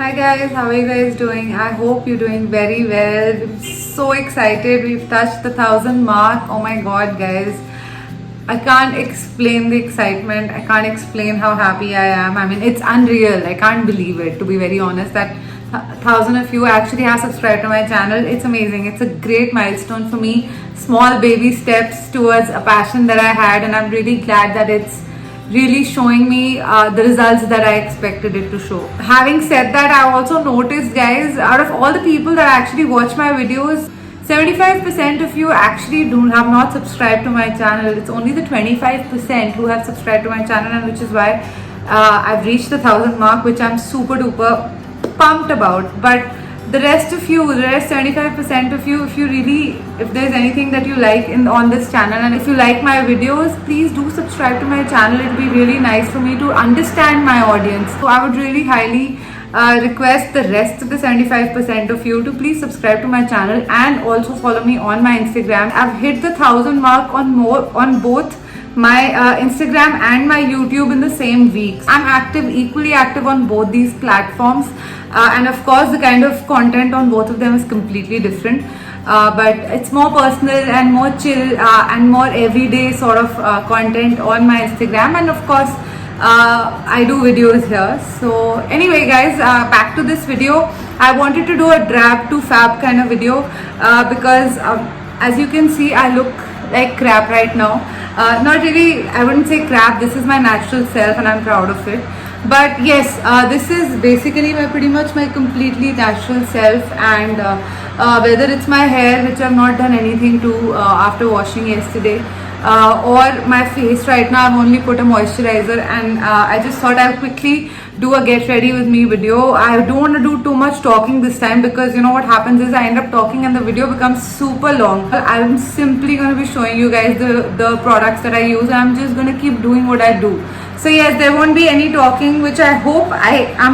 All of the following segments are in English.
Hi guys, how are you guys doing? I hope you're doing very well. I'm so excited. We've touched the 1,000 mark. Oh my god, guys. I can't explain the excitement. I can't explain how happy I am. I mean, it's unreal. I can't believe it, to be very honest, that 1,000 of you actually have subscribed to my channel. It's amazing. It's a great milestone for me. Small baby steps towards a passion that I had, and I'm really glad that it's really showing me the results that I expected it to show. Having said that, I also noticed, guys, out of all the people that actually watch my videos, 75% of you actually have not subscribed to my channel. It's only the 25% who have subscribed to my channel, and which is why I've reached the 1,000 mark, which I'm super duper pumped about. But the rest of you, the rest 75% of you, if there's anything that you like on this channel, and if you like my videos, please do subscribe to my channel. It'll be really nice for me to understand my audience. So I would really highly request the rest of the 75% of you to please subscribe to my channel and also follow me on my Instagram. I've hit the 1,000 mark on both my Instagram and my YouTube in the same week. I'm equally active on both these platforms, and of course the kind of content on both of them is completely different, but it's more personal and more chill and more everyday sort of content on my Instagram, and of course I do videos here. So anyway guys, back to this video. I wanted to do a Drab to FAB kind of video because as you can see, I look like crap right now. Not really, I wouldn't say crap. This is my natural self and I'm proud of it. But yes, this is basically pretty much my completely natural self, and whether it's my hair, which I've not done anything to after washing yesterday, or my face right now, I've only put a moisturizer, and I just thought I'll quickly do a get ready with me video. I don't want to do too much talking this time, because you know what happens is I end up talking and the video becomes super long. I'm simply going to be showing you guys the products that I use, and I'm just going to keep doing what I do. So yes, there won't be any talking, which I'm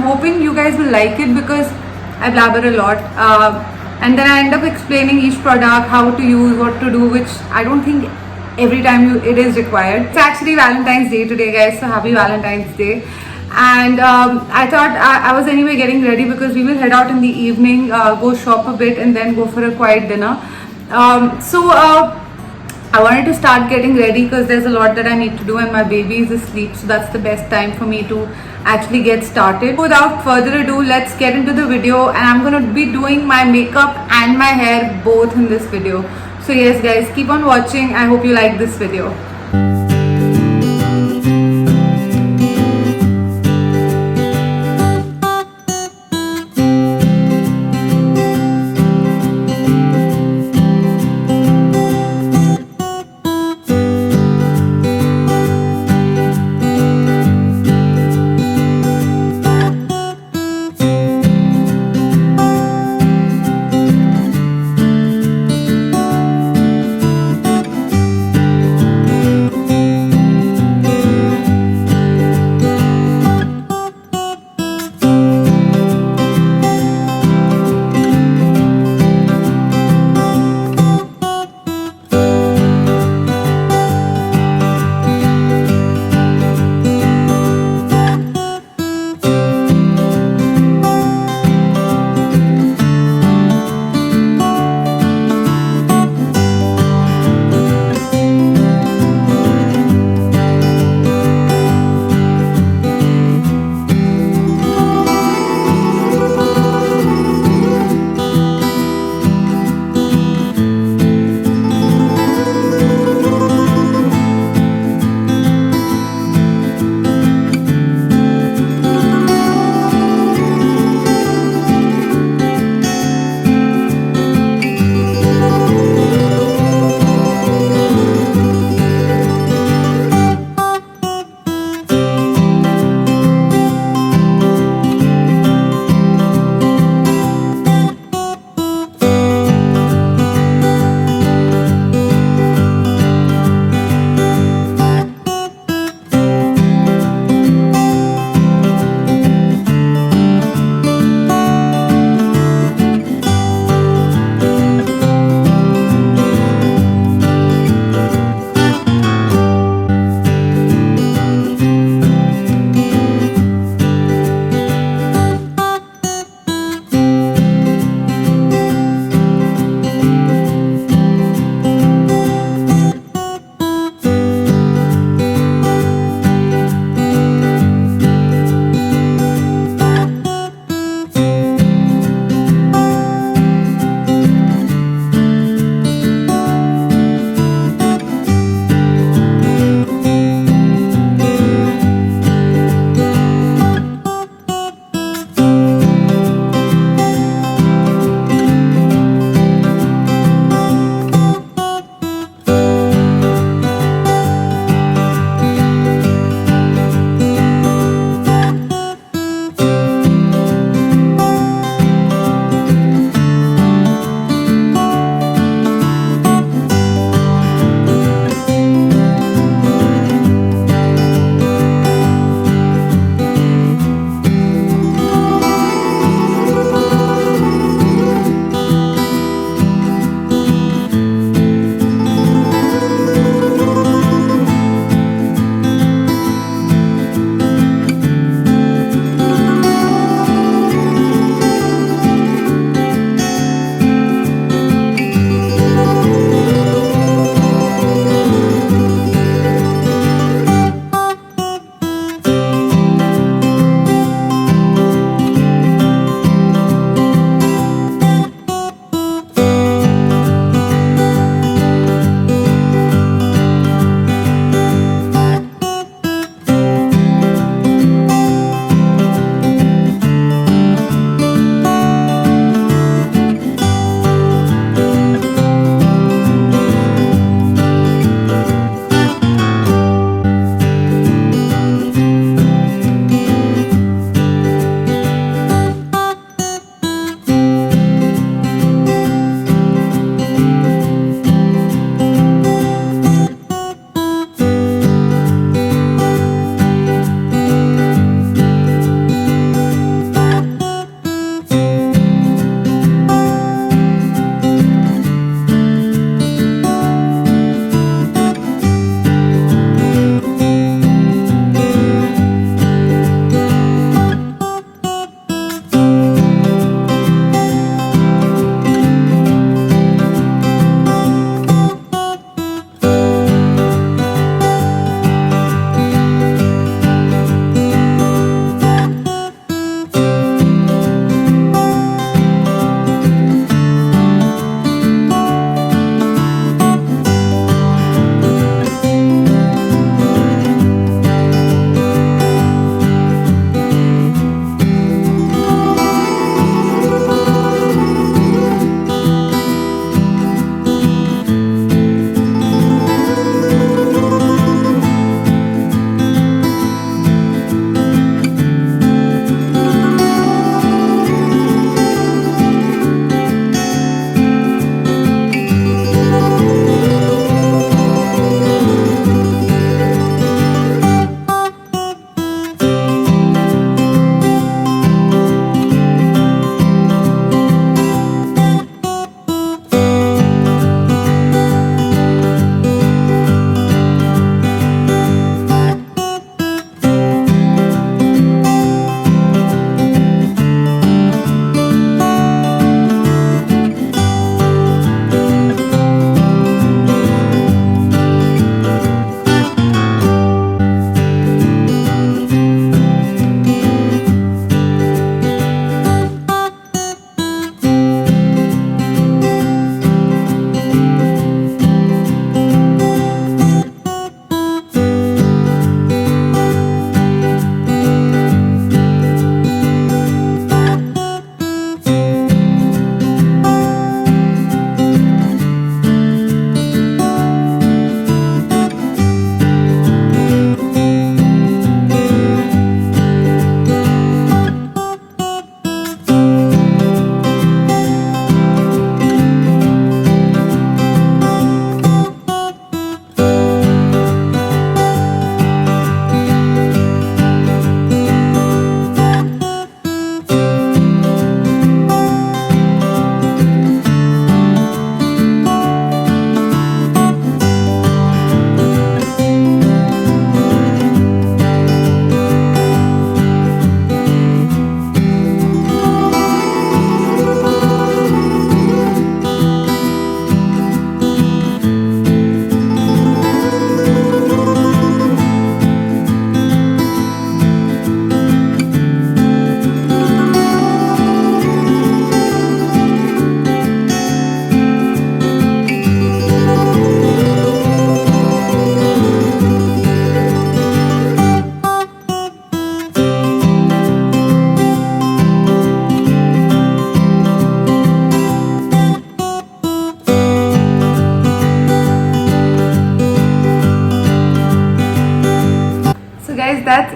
hoping you guys will like it, because I blabber a lot, and then I end up explaining each product, how to use, what to do, which I don't think every time it is required. It's actually Valentine's Day today, guys, so happy Valentine's Day. And I thought I was anyway getting ready, because we will head out in the evening, go shop a bit, and then go for a quiet dinner. I wanted to start getting ready because there's a lot that I need to do, and my baby is asleep, so that's the best time for me to actually get started. Without further ado, let's get into the video, and I'm going to be doing my makeup and my hair both in this video. So yes guys, keep on watching. I hope you like this video.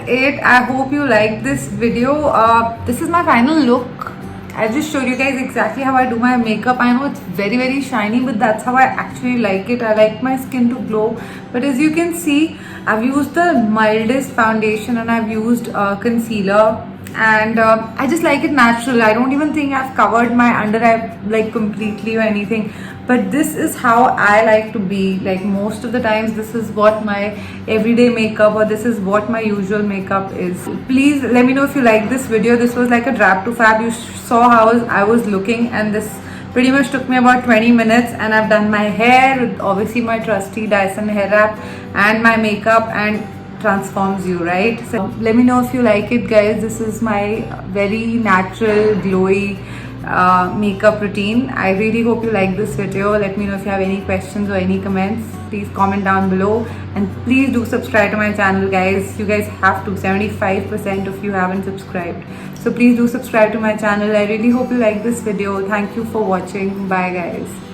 it. I hope you liked this video. This is my final look. I just showed you guys exactly how I do my makeup. I know it's very shiny, but that's how I actually like it. I like my skin to glow. But as you can see, I've used the mildest foundation and I've used concealer, and I just like it natural. I don't even think I've covered my under eye like completely or anything, but this is how I like to be. Like most of the times this is what my everyday makeup, or this is what my usual makeup is. Please let me know if you like this video. This was like a drab to fab. You saw how I was looking, and this pretty much took me about 20 minutes, and I've done my hair with obviously my trusty Dyson hair wrap and my makeup, and transforms you, right? So let me know if you like it, guys. This is my very natural glowy makeup routine. I really hope you like this video. Let me know if you have any questions or any comments. Please comment down below, and please do subscribe to my channel, guys. You guys have to. 75% of you haven't subscribed, so please do subscribe to my channel. I really hope you like this video. Thank you for watching. Bye, guys.